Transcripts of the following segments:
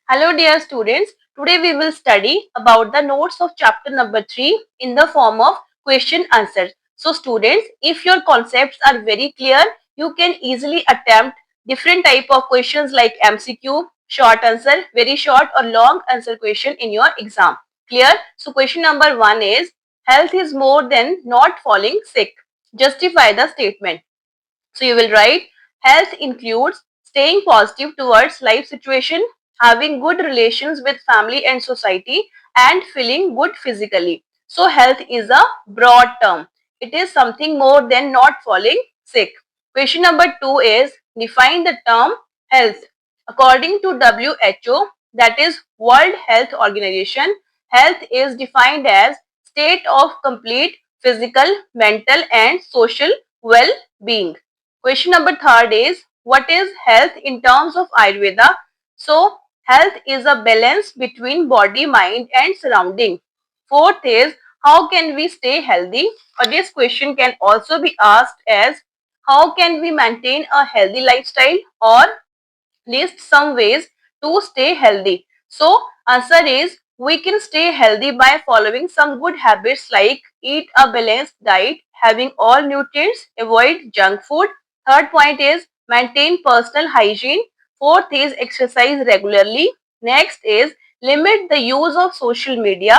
Hello dear students, today we will study about the notes of chapter number 3 in the form of question answers. So students, if your concepts are very clear, you can easily attempt different type of questions like MCQ, short answer, very short or long answer question in your exam. Clear? So question number 1 is, health is more than not falling sick. Justify the statement. So you will write, health includes staying positive towards life situation, having good relations with family and society, and feeling good physically. So health is a broad term. It is something more than not falling sick. Question number 2 is, define the term health. According to WHO, that is World Health Organization, health is defined as state of complete physical, mental and social well-being. Question number 3 is, what is health in terms of Ayurveda? So, health is a balance between body, mind and surrounding. Fourth is, how can we stay healthy? Or this question can also be asked as, how can we maintain a healthy lifestyle, or list some ways to stay healthy. So answer is, we can stay healthy by following some good habits like eat a balanced diet, having all nutrients, avoid junk food. Third point is maintain personal hygiene. Fourth is exercise regularly. Next is limit the use of social media.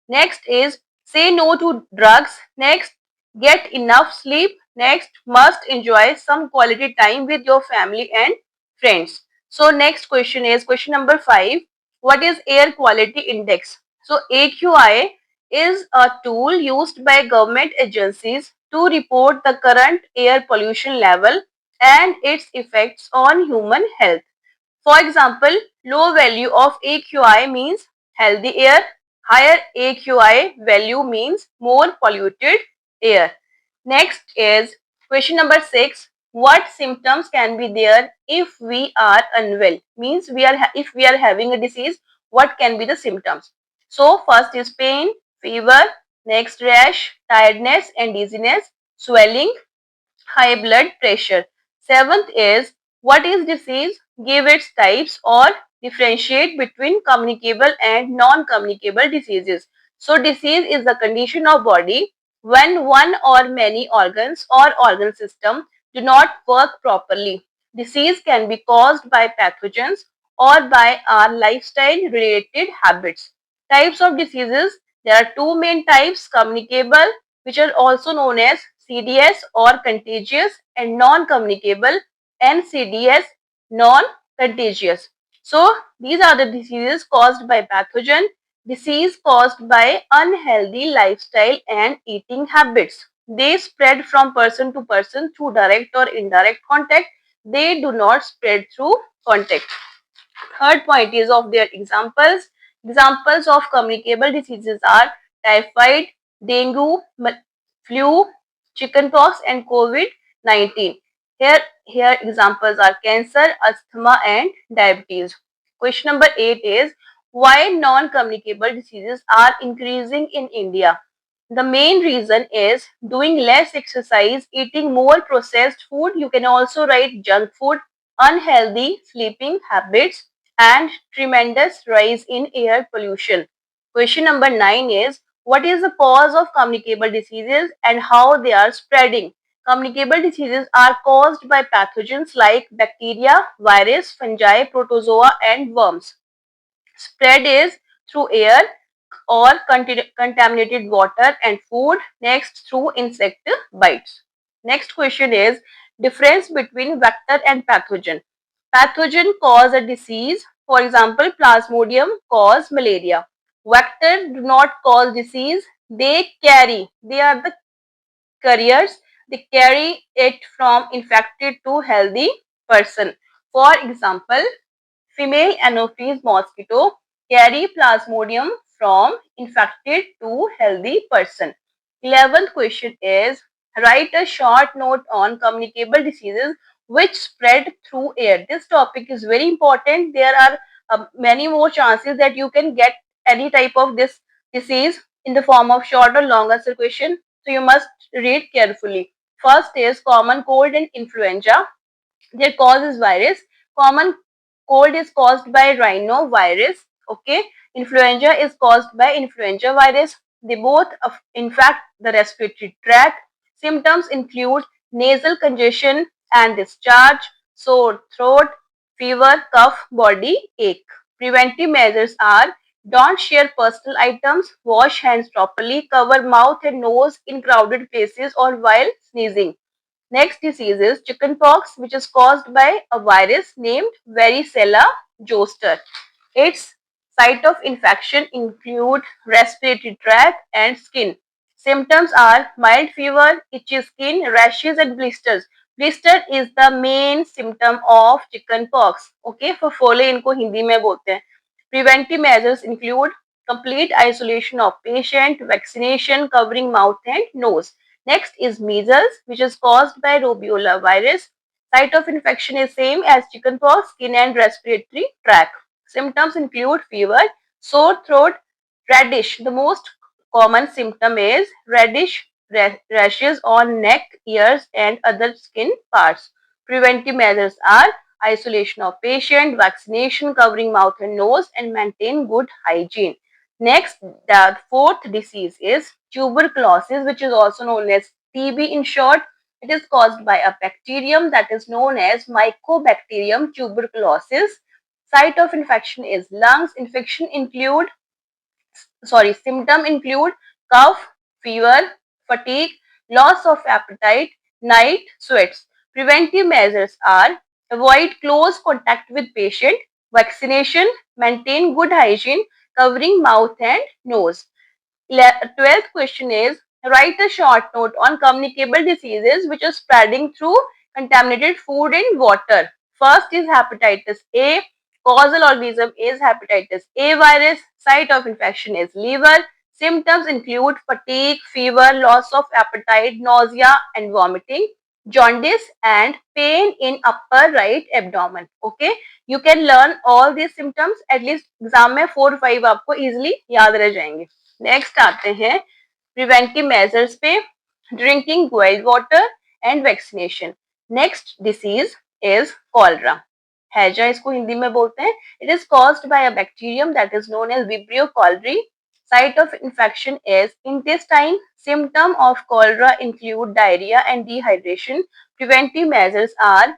Next is say no to drugs. Next, get enough sleep. Next, must enjoy some quality time with your family and friends. So next question is question number 5. What is air quality index? So AQI is a tool used by government agencies to report the current air pollution level and its effects on human health. For example, low value of AQI means healthy air, higher AQI value means more polluted air. Next is question number 6. What symptoms can be there if we are unwell? Means if we are having a disease, what can be the symptoms? So first is pain, fever, next rash, tiredness and dizziness, swelling, high blood pressure. Seventh is, what is disease? Give its types or differentiate between communicable and non-communicable diseases. So disease is the condition of body when one or many organs or organ system do not work properly. Disease can be caused by pathogens or by our lifestyle related habits. Types of diseases, there are two main types: communicable, which are also known as CDS or contagious, and non-communicable NCDS, non-contagious. So these are the diseases caused by pathogen, disease caused by unhealthy lifestyle and eating habits. They spread from person to person through direct or indirect contact. They do not spread through contact. Third point is of their examples. Examples of communicable diseases are typhoid, dengue, flu, chickenpox and COVID-19. Here examples are cancer, asthma and diabetes. Question number 8 is, why non-communicable diseases are increasing in India? The main reason is doing less exercise, eating more processed food. You can also write junk food, unhealthy sleeping habits, and tremendous rise in air pollution. Question number 9 is, what is the cause of communicable diseases and how they are spreading? Communicable diseases are caused by pathogens like bacteria, virus, fungi, protozoa, and worms. Spread is through air or contaminated water and food. Next, through insect bites. Next question is, difference between vector and pathogen. Pathogen cause a disease. For example, Plasmodium cause malaria. Vector do not cause disease. They carry. They are the carriers. They carry it from infected to healthy person. For example, female Anopheles mosquito carry Plasmodium from infected to healthy person. 11th question is, write a short note on communicable diseases which spread through air. This topic is very important. There are many more chances that you can get any type of this disease in the form of short or long answer question. So you must read carefully. First is common cold and influenza. Their cause is virus. Common Cold is caused by rhinovirus. Okay. Influenza is caused by influenza virus. They both infect the respiratory tract. Symptoms include nasal congestion and discharge, sore throat, fever, cough, body ache. Preventive measures are: don't share personal items, wash hands properly, cover mouth and nose in crowded places or while sneezing. Next disease is chickenpox, which is caused by a virus named varicella zoster. Its site of infection include respiratory tract and skin. Symptoms are mild fever, itchy skin, rashes and blisters. Blister is the main symptom of chickenpox. Okay, for फोले इनको हिंदी में बोलते हैं. Preventive measures include complete isolation of patient, vaccination covering mouth and nose. Next is measles, which is caused by rubella virus. Site of infection is same as chickenpox, skin and respiratory tract. Symptoms include fever, sore throat, reddish. The most common symptom is reddish rashes on neck, ears, and other skin parts. Preventive measures are isolation of patient, vaccination covering mouth and nose, and maintain good hygiene. Next, the fourth disease is tuberculosis, which is also known as TB in short. It is caused by a bacterium that is known as Mycobacterium tuberculosis. Site of infection is lungs. Symptom include cough, fever, fatigue, loss of appetite, night sweats. Preventive measures are avoid close contact with patient, vaccination, maintain good hygiene, covering mouth and nose. 12th question is write a short note on communicable diseases which are spreading through contaminated food and water. First is hepatitis A. Causal organism is hepatitis A virus. Site of infection is liver. Symptoms include fatigue, fever, loss of appetite, nausea and vomiting, jaundice and pain in upper right abdomen. Okay, you can learn all these symptoms. At least exam में 4-5 आपको easily याद रह जाएंगे. Next आते हैं preventive measures पे. Drinking boiled water and vaccination. Next disease is cholera. हैजा इसको हिंदी में बोलते हैं. It is caused by a bacterium that is known as vibrio cholerae. Site of infection is intestine. Symptom of cholera include diarrhea and dehydration. Preventive measures are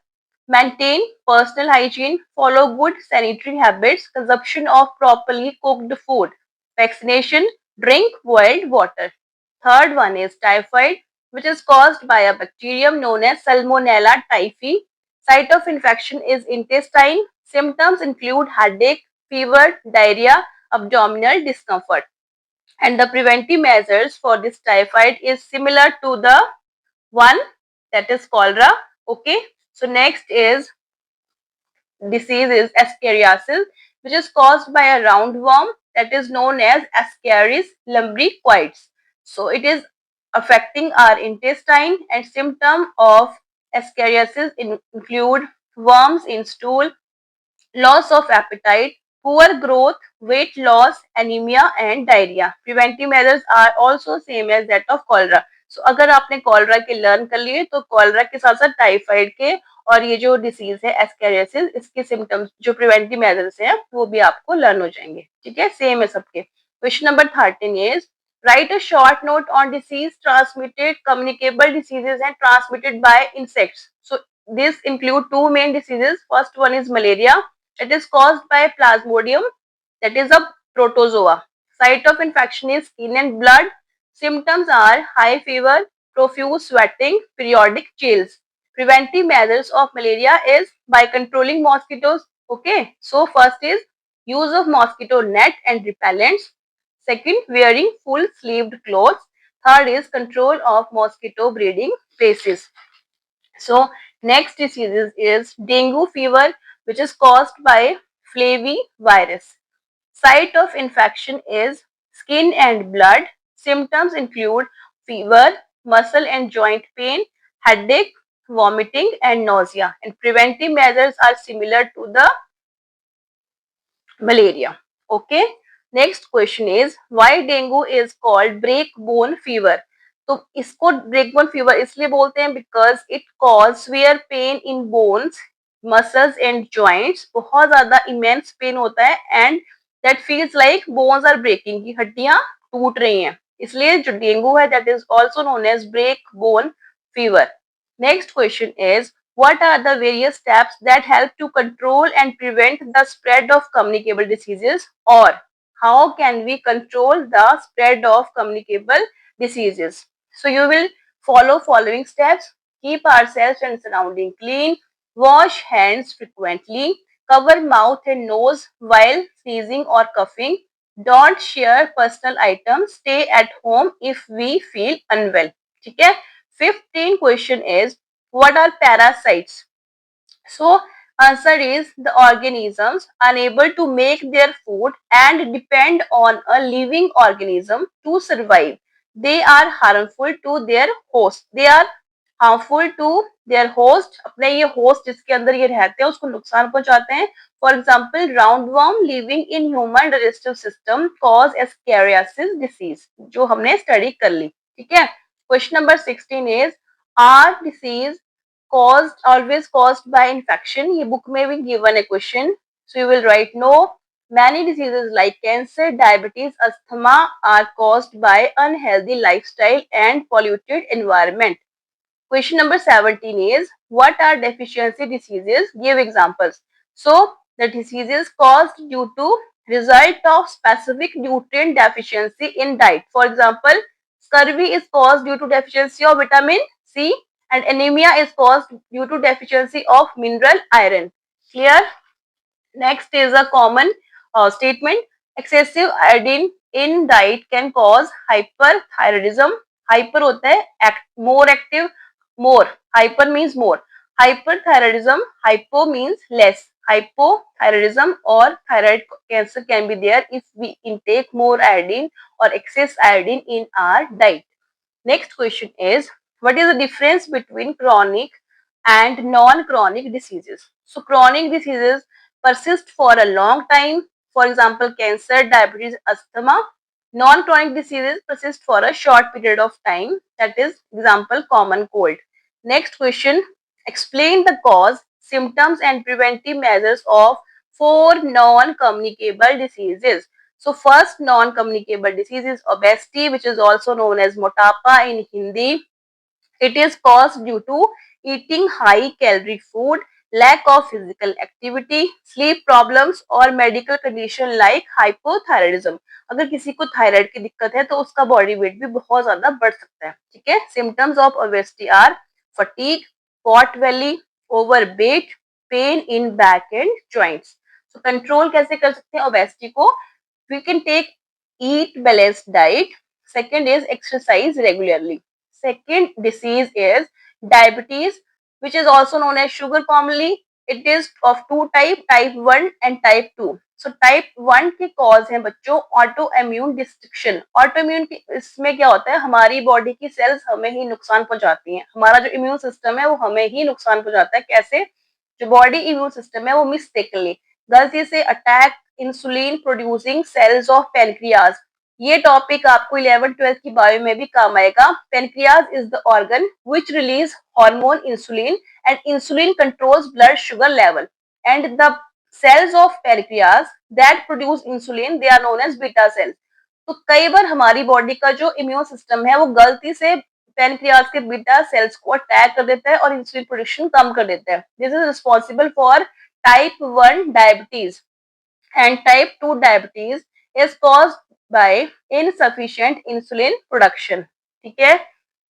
maintain personal hygiene, follow good sanitary habits, consumption of properly cooked food, vaccination, drink boiled water. Third one is typhoid, which is caused by a bacterium known as Salmonella typhi. Site of infection is intestine. Symptoms include headache, fever, diarrhea, abdominal discomfort. And the preventive measures for this typhoid is similar to the one that is cholera. Okay. So next is disease is ascariasis, which is caused by a roundworm that is known as Ascaris lumbricoides. So it is affecting our intestine, and symptom of ascariasis include worms in stool, loss of appetite, poor growth, weight loss, anemia and diarrhea. Preventive measures are also same as that of cholera. So अगर आपने cholera के learn कर लिए तो cholera के साथ साथ typhoid के और ये जो डिसीज है एस्केरियासिस, इसके सिम्टम्स जो प्रिवेंटिव मेजर्स हैं वो भी आपको लर्न हो जाएंगे. ठीक है, सेम है सबके. Question number 13 is write a short note on disease transmitted communicable diseases and transmitted by insects. So this include two main diseases. First one is malaria. It is caused by plasmodium, that is a protozoa. Site of infection is skin and blood. Symptoms are high fever, profuse sweating, periodic chills. Preventive measures of malaria is by controlling mosquitoes. Okay, so first is use of mosquito net and repellents. Second, wearing full sleeved clothes. Third is control of mosquito breeding places. So next disease is dengue fever, which is caused by flavivirus. Site of infection is skin and blood. Symptoms include fever, muscle and joint pain, headache, vomiting and nausea. And preventive measures are similar to the malaria. Okay. Next question is why dengue is called breakbone fever. तो इसको ब्रेकबोन fever इसलिए बोलते हैं because it cause severe pain in bones, muscles and joints, बहुत ज्यादा immense pain होता है and that feels like bones are breaking, की हड्डियां टूट रही हैं, इसलिए जो डेंगू है that is also known as break bone fever. Next question is what are the various steps that help to control and prevent the spread of communicable diseases, or how can we control the spread of communicable diseases? So you will follow following steps: keep ourselves and surrounding clean, wash hands frequently, cover mouth and nose while sneezing or coughing, don't share personal items, stay at home if we feel unwell. ठीक है. 15 question is what are parasites? So answer is the organisms unable to make their food and depend on a living organism to survive. They are harmful to their host. They are harmful to their host. अपने ये host जिसके अंदर ये रहते हैं उसको नुकसान पहुंचाते हैं. For example, roundworm living in human digestive system cause ascariasis disease, जो हमने study कर ली. ठीक है. Question number 16 is are disease caused always caused by infection? ये book में भी given a question, so you will write no. Many diseases like cancer, diabetes, asthma are caused by unhealthy lifestyle and polluted environment. Question number 17 is what are deficiency diseases? Give examples. So the diseases caused due to result of specific nutrient deficiency in diet. For example, scurvy is caused due to deficiency of vitamin C and anemia is caused due to deficiency of mineral iron. Clear? Next is a common statement. Excessive iodine in diet can cause hyperthyroidism. Hyper होता है more active, more. Hyper means more. Hyperthyroidism, hypo means less. Hypothyroidism or thyroid cancer can be there if we intake more iodine or excess iodine in our diet. Next question is what is the difference between chronic and non-chronic diseases? So chronic diseases persist for a long time. For example, cancer, diabetes, asthma. Non-chronic diseases persist for a short period of time. That is example common cold. Next question, explain the cause, symptoms and preventive measures of 4 non-communicable diseases. So first non-communicable disease is obesity, which is also known as motapa in Hindi. It is caused due to eating high calorie food, lack of physical activity, sleep problems और medical condition like hypothyroidism. अगर किसी को thyroid की दिक्कत है तो उसका body weight भी बहुत ज्यादा बढ़ सकता है. ठीक है. Symptoms of obesity are fatigue, pot belly, overweight, pain in back and joints. So control कैसे कर सकते हैं obesity को? We can take eat balanced diet. Second is exercise regularly. Second disease is diabetes, which is also known as sugar commonly. It is of two type, type 1 and type 2. So type 1 के cause हैं बच्चों auto immune destruction. Auto immune इसमें क्या होता है, हमारी body की sales हमें ही नुकसान पहुंचाती हैं. हमारा जो इम्यून सिस्टम है वो हमें ही नुकसान पहुंचाता है. कैसे? जो बॉडी इम्यून सिस्टम है वो मिस्टेकनली गलती से attack insulin producing cells of pancreas. ये टॉपिक आपको 11th-12th की बायो में भी काम आएगा. Pancreas is the organ which release hormone insulin and insulin controls blood sugar level and the cells of pancreas that produce insulin they are known as beta cells. तो कई बार हमारी body का जो इम्यून सिस्टम है वो गलती से pancreas के बीटा सेल्स को अटैक कर देता है और इंसुलिन प्रोडक्शन कम कर देता है. This is responsible for type 1 diabetes and type 2 diabetes is caused by insufficient insulin production. ठीक है.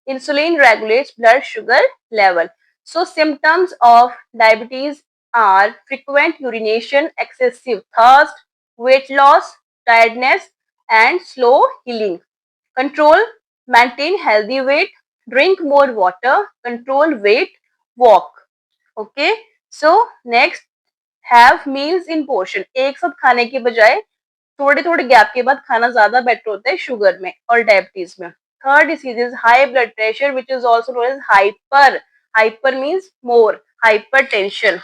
Insulin regulates blood sugar level. So symptoms of diabetes are frequent urination, excessive thirst, weight loss, tiredness and slow healing. Control, maintain healthy weight, drink more water, control weight, walk. Okay. So next, have meals in portion. एक साथ खाने के बजाय थोड़े थोड़े gap के बाद खाना ज्यादा बेटर होता है शुगर में और डायबिटीज में. Third disease is high blood pressure which is also known as hyper. Hyper means more. Hypertension.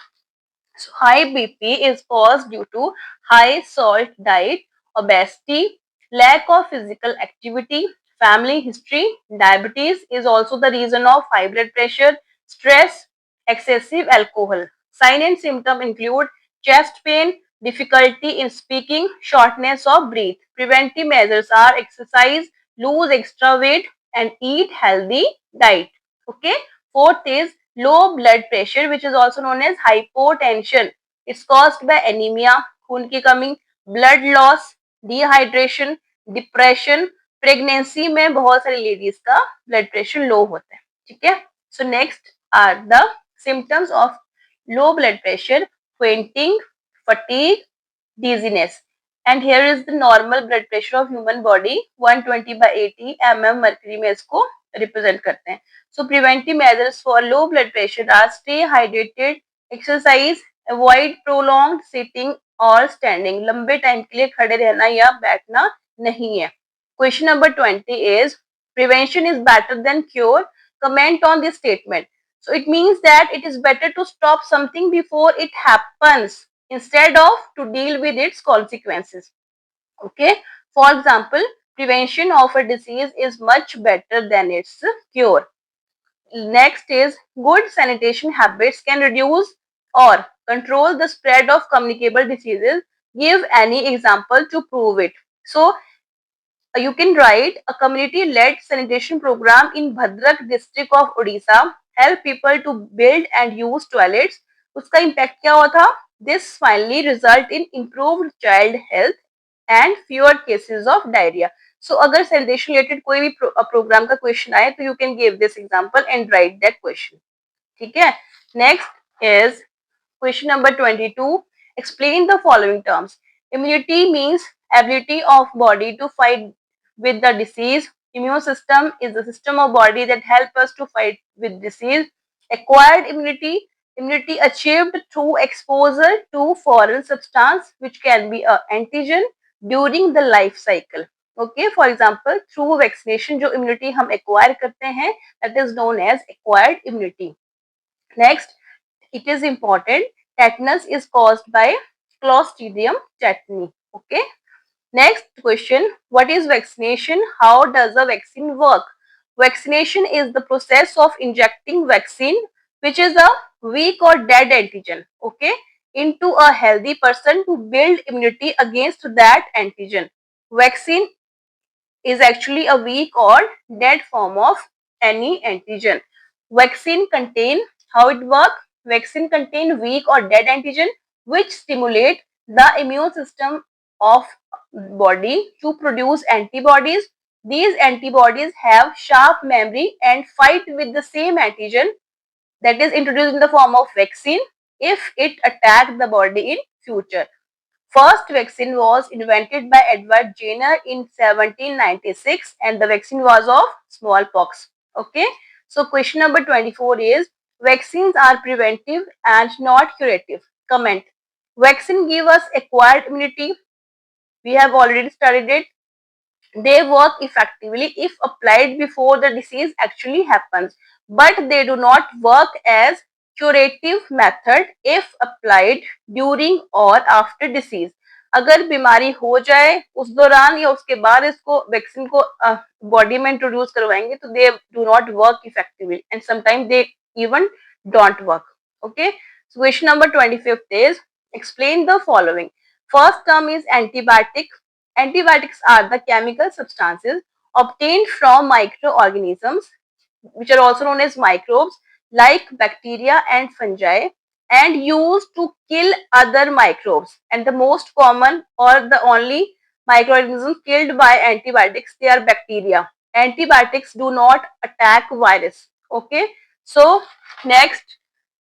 So high BP is caused due to high salt diet, obesity, lack of physical activity, family history. Diabetes is also the reason of high blood pressure, stress, excessive alcohol. Sign and symptom include chest pain, difficulty in speaking, shortness of breath. Preventive measures are exercise, lose extra weight, and eat healthy diet. Okay. Fourth is low blood pressure, which is also known as hypotension. It's caused by anemia, खून की कमी, blood loss, dehydration, depression. Pregnancy में बहुत सारी ladies का blood pressure low होता है. ठीक है. So next are the symptoms of low blood pressure, fainting, fatigue, dizziness. And here is the normal blood pressure of human body, 120 by 80 mm mercury में इसको represent करते हैं. So preventive measures for low blood pressure are stay hydrated, exercise, avoid prolonged sitting or standing. लंबे time के लिए खड़े रहना या बैठना नहीं है. Question number 20 is prevention is better than cure. Comment on this statement. So it means that it is better to stop something before it happens instead of to deal with its consequences. Okay. For example, prevention of a disease is much better than its cure. Next is good sanitation habits can reduce or control the spread of communicable diseases. Give any example to prove it. So you can write a community-led sanitation program in Bhadrak district of Odisha help people to build and use toilets. उसका impact क्या हुआ था? This finally result in improved child health and fewer cases of diarrhea. So अगर sanitation related कोई भी program का question आए तो you can give this example and write that question. ठीक है? Next is question number 22. Explain the following terms. Immunity means ability of body to fight with the disease. Immune system is the system of body that help us to fight with disease. Acquired immunity, immunity achieved through exposure to foreign substance which can be a antigen during the life cycle. Okay, for example, through vaccination जो immunity हम acquire करते हैं that is known as acquired immunity. Next, it is important. Tetanus is caused by Clostridium tetani. Okay. Next question. What is vaccination? How does a vaccine work? Vaccination is the process of injecting vaccine, which is a weak or dead antigen, okay, into a healthy person to build immunity against that antigen. Vaccine is actually a weak or dead form of any antigen. Vaccine contain, how it work? Vaccine contain weak or dead antigen which stimulate the immune system of body to produce antibodies. These antibodies have sharp memory and fight with the same antigen that is introduced in the form of vaccine if it attack the body in future. First vaccine was invented by Edward Jenner in 1796 and the vaccine was of smallpox. Okay. So question number 24 is vaccines are preventive and not curative. Comment. Vaccine give us acquired immunity. We have already studied it. They work effectively if applied before the disease actually happens, but they do not work as curative method if applied during or after disease. अगर बीमारी हो जाए उस दौरान या उसके बाद इसको वैक्सीन को बॉडी में इंट्रोड्यूस करवाएंगे तो they do not work effectively and sometime they even don't work. Okay. So question number 25th is explain the following. First term is antibiotic. Antibiotics are the chemical substances obtained from microorganisms, which are also known as microbes, like bacteria and fungi, and used to kill other microbes. And the most common or the only microorganisms killed by antibiotics, they are bacteria. Antibiotics do not attack virus. Okay. So next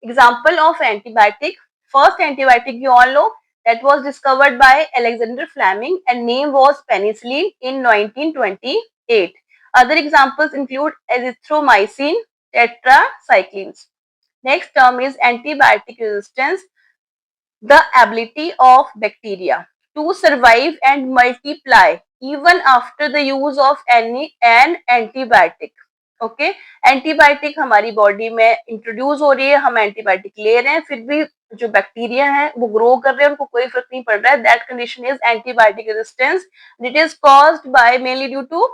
example of antibiotic. First antibiotic you all know that was discovered by Alexander Fleming and name was penicillin in 1928. Other examples include azithromycin, tetracyclines. Next term is antibiotic resistance, the ability of bacteria to survive and multiply even after the use of an antibiotic. Okay. Antibiotic हमारी body में introduce हो रही है, हम antibiotic ले रहे हैं, फिर भी जो बैक्टीरिया है वो ग्रो कर रहे हैं, उनको कोई फर्क नहीं पड़ रहा है. That condition is antibiotic resistance. It is caused by mainly due to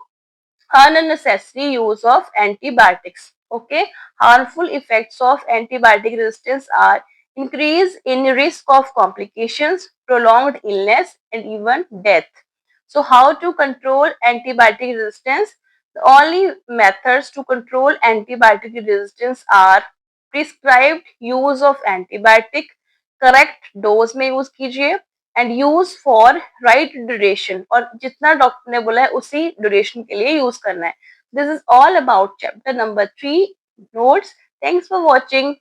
unnecessary use of antibiotics. Okay. Harmful effects of antibiotic resistance are increase in risk of complications, prolonged illness, and even death. So, how to control antibiotic resistance? The only methods to control antibiotic resistance are prescribed use of antibiotic, correct dose में use कीजिए, and use for right duration, और जितना doctor ने बोला है उसी duration के लिए यूज करना है. This is all about chapter number 3 notes. Thanks for watching.